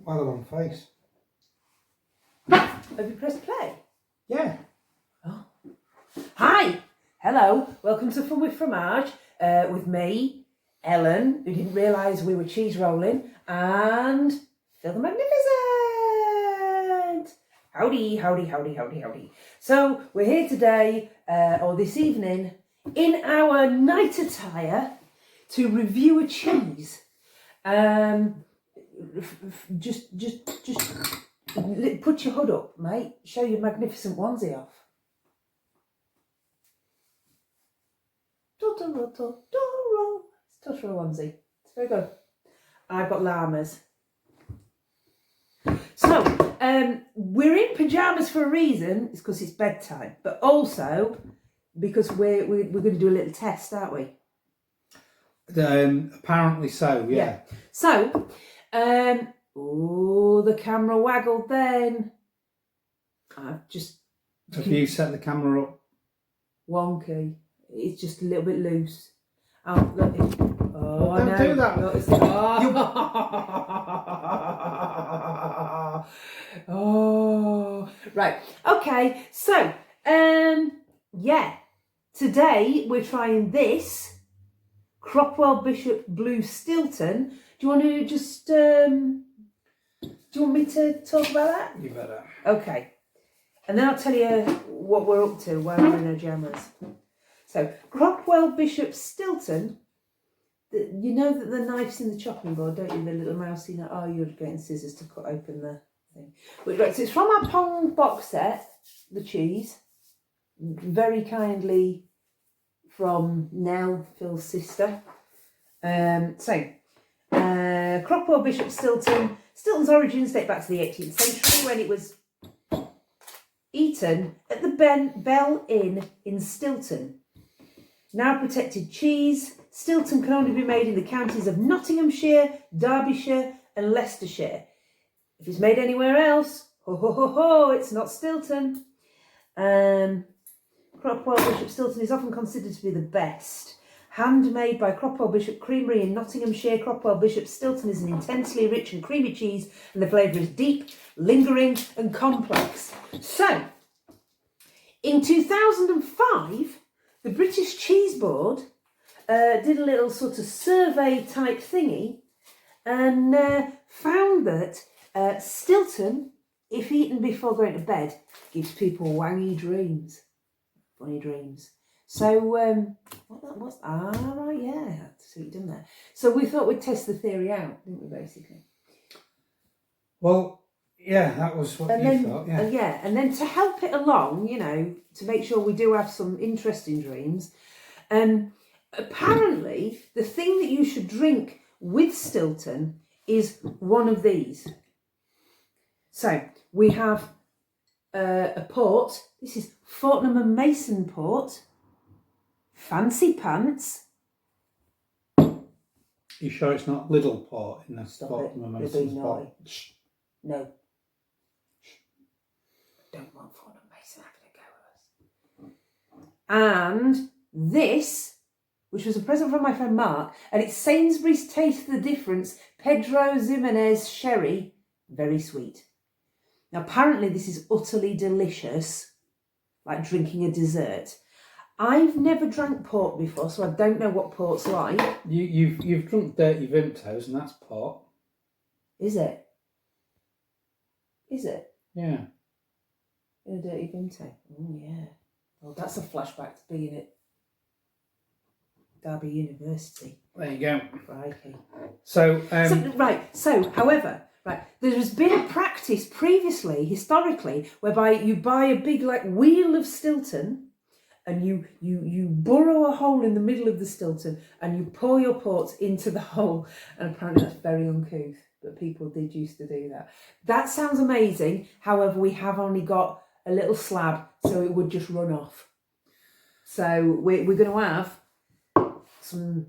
while I'm on face. Have you pressed play? Yeah. Oh. Hi! Hello, welcome to Fun with Fromage with me, Ellen, who didn't realise we were cheese rolling, and Phyll the Magnificent! Howdy, howdy, howdy, howdy, howdy. So, we're here today, or this evening, in our night attire to review a cheese. Just put your hood up, mate. Show your magnificent onesie off. Totoro, Totoro. It's Totoro onesie. It's very good. I've got llamas. So, we're in pyjamas for a reason. It's because it's bedtime, but also because we're going to do a little test, aren't we? Apparently so. Yeah. So, oh, the camera waggled then. I've just... Have you set the camera up? Wonky. It's just a little bit loose. Oh, look. Oh, don't do that. No, oh. Right. Okay. So, yeah. Today we're trying this Cropwell Bishop Blue Stilton. Do you want to just do you want me to talk about that? You better. Okay. And then I'll tell you what we're up to while we're in our jammers. So, Cropwell Bishop Stilton, you know that the knife's in the chopping board, don't you? The little mousey knife. Oh, you're getting scissors to cut open the thing. Right, so it's from our Pong box set, the cheese. Very kindly from Nell, Phil's sister. Cropwell Bishop Stilton. Stilton's origins date back to the 18th century when it was eaten at the Bell Inn in Stilton. Now protected cheese, Stilton can only be made in the counties of Nottinghamshire, Derbyshire and Leicestershire. If it's made anywhere else, ho ho ho ho, it's not Stilton. Cropwell Bishop Stilton is often considered to be the best. Handmade by Cropwell Bishop Creamery in Nottinghamshire, Cropwell Bishop Stilton is an intensely rich and creamy cheese, and the flavour is deep, lingering and complex. So, in 2005, the British Cheese Board did a little sort of survey type thingy and found that Stilton, if eaten before going to bed, gives people wangy dreams. Funny dreams. So, what's right, yeah, so you've done that. So we thought we'd test the theory out, didn't we, basically? Well, yeah, that was what you thought, yeah. And then to help it along, you know, to make sure we do have some interesting dreams, apparently the thing that you should drink with Stilton is one of these. So we have a port. This is Fortnum and Mason port. Fancy pants. You sure it's not Little Port in the Fortnum and Mason's pot? No. Don't want Fortnum and Mason having a go at us. And this, which was a present from my friend Mark, and it's Sainsbury's Taste the Difference Pedro Ximenez Sherry. Very sweet. Now, apparently this is utterly delicious, like drinking a dessert. I've never drank port before, so I don't know what port's like. You've drunk Dirty Vimtos, and that's port. Is it? Is it? Yeah. In a Dirty Vimto. Oh, yeah. Well, that's a flashback to being at Derby University. There you go. Crikey. So, however, there has been a practice previously, historically, whereby you buy a big, wheel of Stilton and you burrow a hole in the middle of the Stilton and you pour your ports into the hole. And apparently that's very uncouth, but people did used to do that. That sounds amazing. However, we have only got a little slab, so it would just run off. So we're going to have some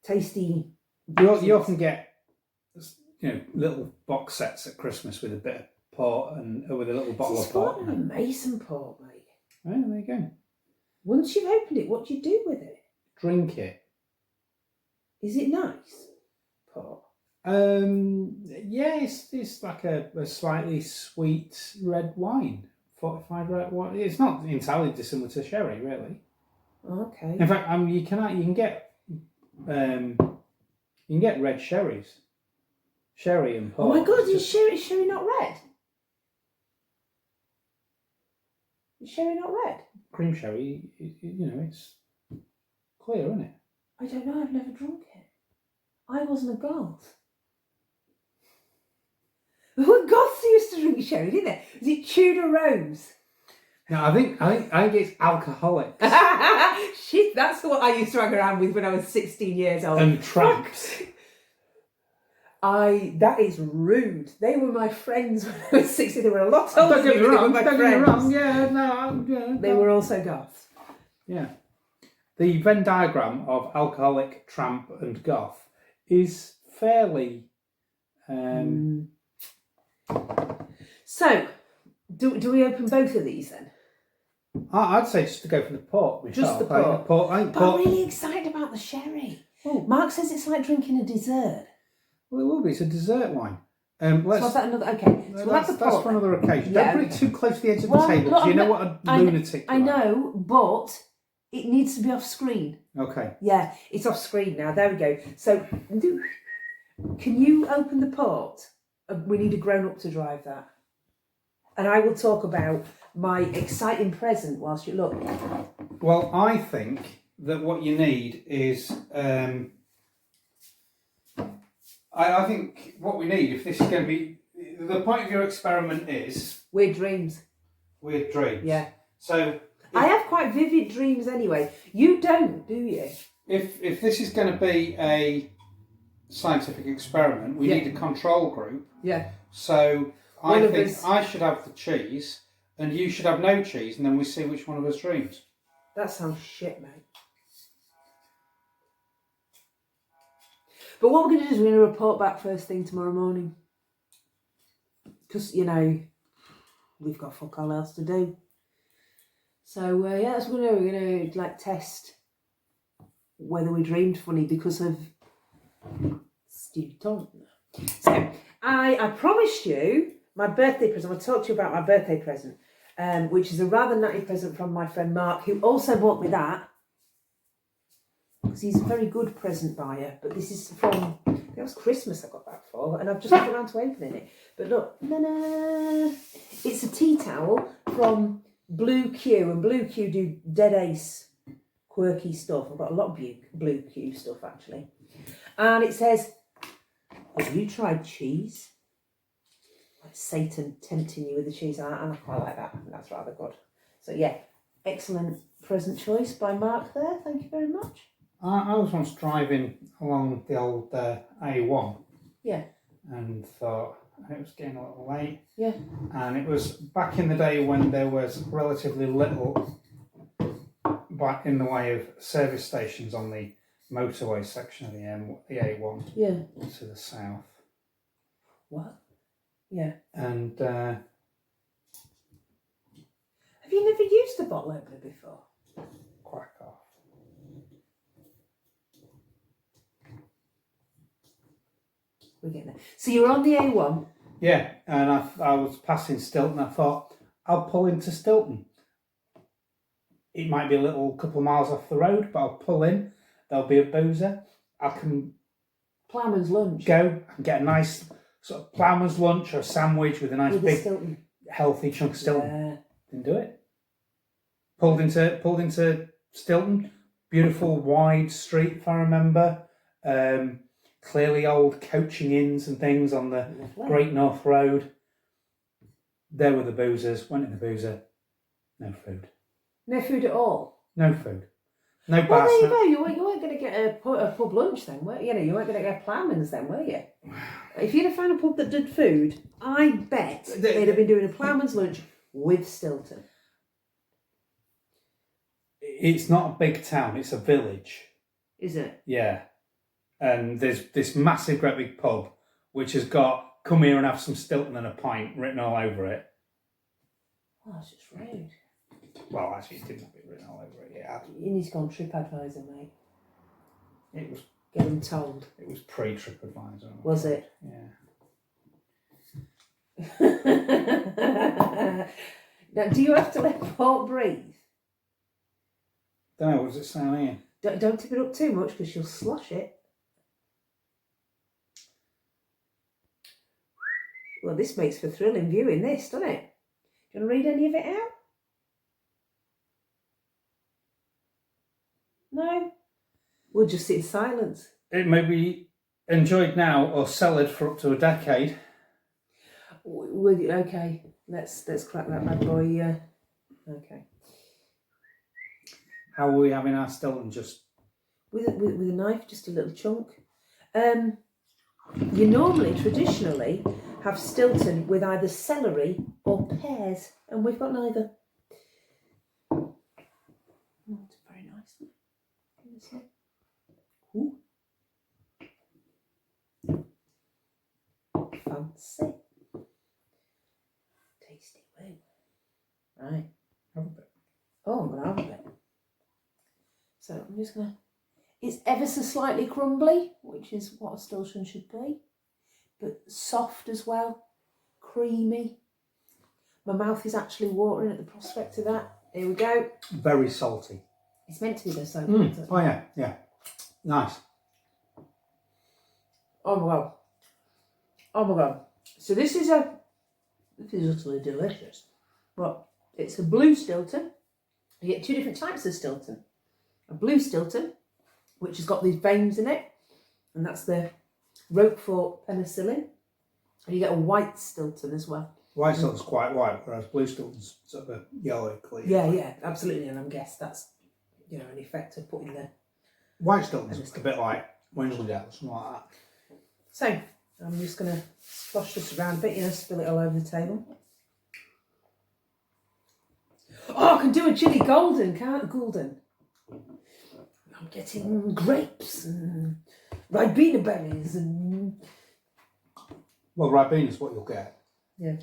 tasty... You often get, little box sets at Christmas with a bit of port and with a little bottle of port. It's a Mason port, mate. Oh, there you go. Once you've opened it, what do you do with it? Drink it. Is it nice? Port. Yeah, it's like a slightly sweet red wine, fortified red wine. It's not entirely dissimilar to sherry, really. Okay. In fact, you can get red sherries, sherry and port. Oh my God! Is sherry not red? Is sherry not red? Cream sherry, it's clear, isn't it? I don't know. I've never drunk it. I wasn't a goth. Well, goths used to drink sherry, didn't they? Was it Tudor Rose? No, I think it's alcoholic Shit, that's what I used to hang around with when I was 16 years old. and tramps. That is rude. They were my friends when I was 16. They were a lot older Don't get than me me, wrong. but Don't they were get me my friends. wrong. Yeah, no, yeah. They were also goths. Yeah. The Venn diagram of alcoholic, tramp, and goth is fairly. So, do we open both of these then? I'd say just to go for the port. Just the port. But I'm really excited about the sherry. Oh. Mark says it's like drinking a dessert. Well, it will be. It's a dessert wine. So is that another? Okay, so we'll have the port. That's for another occasion. Yeah, Don't put it too close to the edge of the table, because you know what a lunatic. I know, but it needs to be off screen. Okay. Yeah, it's off screen now. There we go. So, can you open the port? We need a grown-up to drive that. And I will talk about my exciting present whilst you look. Well, I think that what you need is... I think what we need, if this is going to be... The point of your experiment is... Weird dreams. Weird dreams. Yeah. So... I have quite vivid dreams anyway. You don't, do you? If this is going to be a scientific experiment, we need a control group. Yeah. So I think I should have the cheese and you should have no cheese, and then we see which one of us dreams. That sounds shit, mate. But what we're going to do is we're going to report back first thing tomorrow morning. Because, we've got fuck all else to do. So, that's what we're going to do. We're going to, test whether we dreamed funny because of Stilton. So, I promised you my birthday present. I'll talk to you about my birthday present, which is a rather nutty present from my friend Mark, who also bought me that. Because he's a very good present buyer, but this is from, I think it was Christmas I got that for, and I've just got around to opening it. But look, it's a tea towel from Blue Q, and Blue Q do dead ace quirky stuff. I've got a lot of Blue Q stuff actually. And it says, have you tried cheese? Like Satan tempting you with the cheese, and I quite like that. That's rather good. So yeah, excellent present choice by Mark there. Thank you very much. I was once driving along the old A1. Yeah. And thought it was getting a little late. Yeah. And it was back in the day when there was relatively little in the way of service stations on the motorway section of the A1. Yeah. To the south. What? Yeah. And have you never used a bottle opener before? Quack off. We're getting there. So you were on the A1? Yeah, and I was passing Stilton. I thought, I'll pull into Stilton. It might be a little couple of miles off the road, but I'll pull in. There'll be a boozer. I can Ploughman's lunch. Go and get a nice sort of ploughman's lunch or a sandwich with a nice big Stilton. Healthy chunk of Stilton. Yeah. Didn't do it. Pulled into Stilton. Beautiful wide street, if I remember. Clearly old coaching inns and things on the Great North Road. There were the boozers. Went in the boozer. No food. No food at all? No food. No bar. Well, there you go. You weren't going to get a pub lunch then, were you? You weren't going to get a ploughman's then, were you? If you'd have found a pub that did food, I bet they'd have been doing a ploughman's lunch with Stilton. It's not a big town. It's a village. Is it? Yeah. And there's this massive, great big pub which has got "come here and have some Stilton and a pint" written all over it. Oh, that's just rude. Well, actually, it didn't have it written all over it. Yeah. You need to go on TripAdvisor, mate. It was get them told. It was pre-TripAdvisor. Was it? Yeah. Now, do you have to let pork breathe? Don't know, what does it say on here? Don't tip it up too much because you'll slosh it. Well, this makes for thrilling viewing, this, doesn't it? Do you want to read any of it out? No? We'll just sit in silence. It may be enjoyed now or cellared for up to a decade. Okay, let's crack that bad boy. Okay. How are we having our Stilton? Just With a knife, just a little chunk. You normally, traditionally, have Stilton with either celery or pears, and we've got neither. Oh, it's very nice. Ooh. Fancy. Tasty, woo. Right. have a bit. Oh, I'm going to have a bit. So I'm just going to... It's ever so slightly crumbly, which is what a Stilton should be. But soft as well. Creamy. My mouth is actually watering at the prospect of that. Here we go. Very salty. It's meant to be this, so. Oh yeah, yeah. Nice. Oh my god. Oh my god. So this is utterly delicious. But it's a blue Stilton. You get two different types of Stilton. A blue Stilton, which has got these veins in it, and that's the Roquefort penicillin. And you get a white Stilton as well. White Stilton's quite white, whereas blue Stilton's sort of a yellow clear. Yeah, absolutely. And I guess that's, an effect of putting the... White Stilton's a bit like Wensleydale or something like that. So, I'm just going to splash this around a bit, spill it all over the table. Oh, I can do a chili golden, can't I? Golden. I'm getting grapes and ribena berries and... Well, Ribena's what you'll get. Yeah.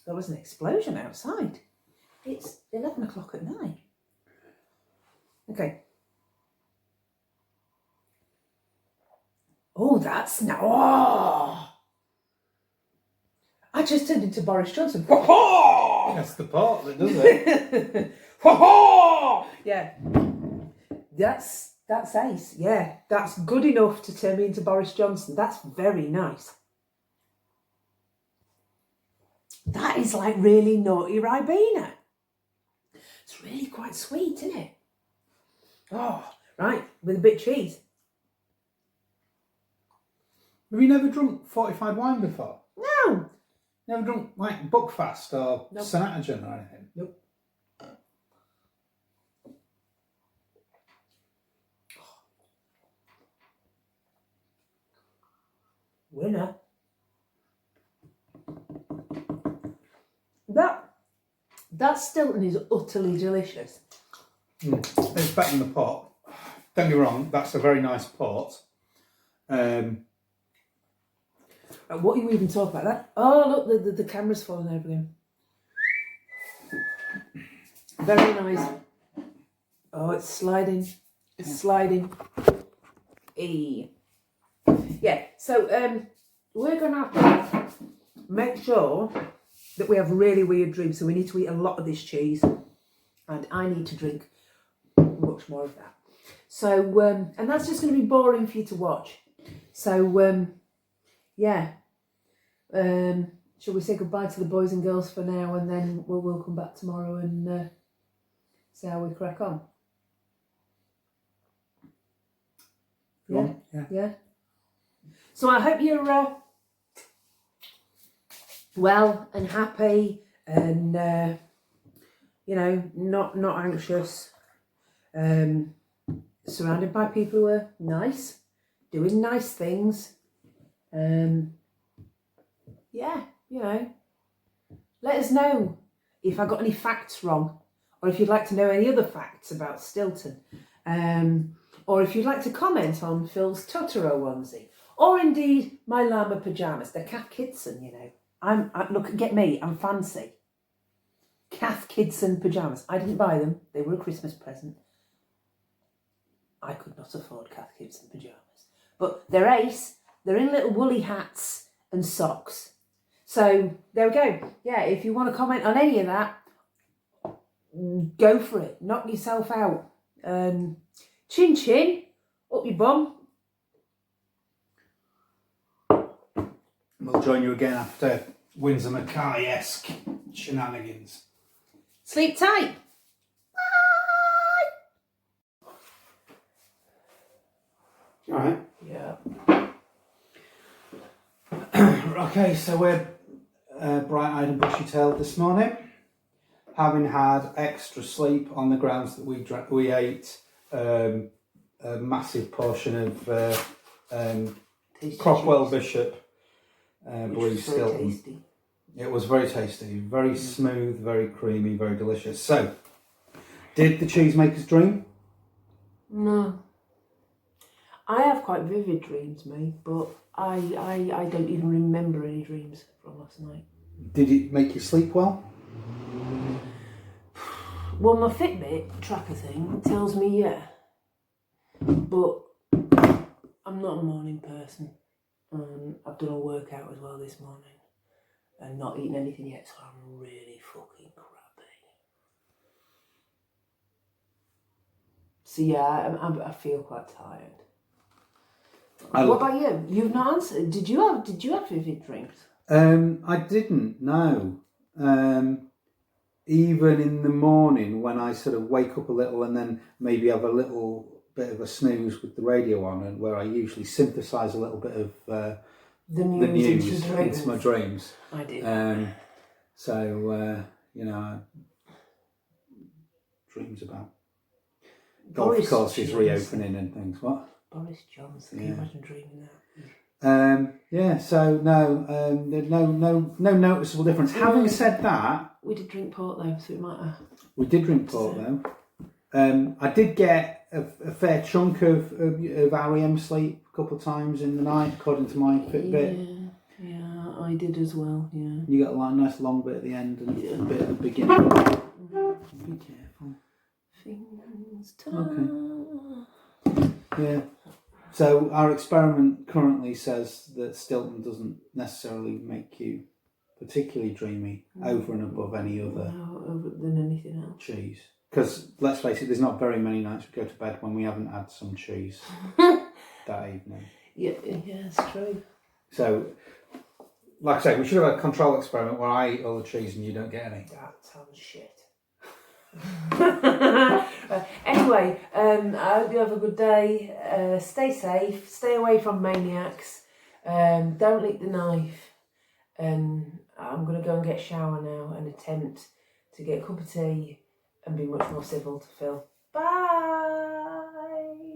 There was an explosion outside. It's 11 o'clock at night. Okay. Oh, that's now. Oh! I just turned into Boris Johnson. That's the part that does it. Yeah. That's ace. Yeah, that's good enough to turn me into Boris Johnson. That's very nice. That is like really naughty Ribena. It's really quite sweet, isn't it? Oh, right, with a bit of cheese. Have you never drunk fortified wine before? No. Never drunk like Buckfast or Nope. Sanatogen or anything? Nope. Winner. That Stilton is utterly delicious. It's better than the pot. Don't get me wrong, that's a very nice pot. What are you even talking about? That? Oh, look, the camera's falling over again. Very nice. Oh, it's sliding. It's sliding. E. Yeah, so we're going to have to make sure that we have really weird dreams. So we need to eat a lot of this cheese. And I need to drink much more of that. So, and that's just going to be boring for you to watch. So, yeah. Shall we say goodbye to the boys and girls for now, and then we'll come back tomorrow and see how we crack on? Yeah? Yeah? So I hope you're well and happy and, not anxious. Surrounded by people who are nice, doing nice things. Let us know if I got any facts wrong, or if you'd like to know any other facts about Stilton, or if you'd like to comment on Phyll's Totoro onesie, or indeed my llama pyjamas. They're Kath Kidson, I'm look, get me, I'm fancy. Kath Kidson pyjamas. I didn't buy them. They were a Christmas present. I could not afford Kath Kidson pyjamas. But they're ace. They're in little woolly hats and socks. So there we go. Yeah, if you want to comment on any of that, go for it. Knock yourself out. Chin chin, up your bum. We'll join you again after Windsor Mackay-esque shenanigans. Sleep tight. All right. Yeah. Okay, so we're bright-eyed and bushy-tailed this morning, having had extra sleep on the grounds that we ate a massive portion of Crockwell Bishop Blue Stilton. Tasty. It was very tasty, very smooth, very creamy, very delicious. So, did the cheesemaker's dream? No. I have quite vivid dreams, mate, but I don't even remember any dreams from last night. Did it make you sleep well? Well, my Fitbit tracker thing tells me yeah, but I'm not a morning person. I've done a workout as well this morning and not eaten anything yet, so I'm really fucking crappy. So yeah, I feel quite tired. What about you? You've not answered. Did you have vivid dreams? I didn't. No. Even in the morning when I sort of wake up a little and then maybe have a little bit of a snooze with the radio on, and where I usually synthesise a little bit of the news into my dreams. I do. Dreams about Boris golf courses Johnson. reopening and things. What? Boris Johnson. Can you imagine dreaming that? So no noticeable difference. Having said that, We did drink port though, so it might have. we did drink port though. I did get a fair chunk of REM sleep a couple of times in the night, according to my Fitbit. Yeah, I did as well. Yeah. You got a nice long bit at the end and a bit at the beginning. Be careful. Fingers Okay. Yeah. So our experiment currently says that Stilton doesn't necessarily make you particularly dreamy over and above any other than anything else. cheese. Because let's face it, there's not very many nights we go to bed when we haven't had some cheese that evening. Yeah, it's true. So, like I say, we should have a control experiment where I eat all the cheese and you don't get any. That sounds shit. Anyway, I hope you have a good day. Stay safe. Stay away from maniacs. Don't lick the knife. I'm going to go and get a shower now and attempt to get a cup of tea and be much more civil to Phyll. Bye!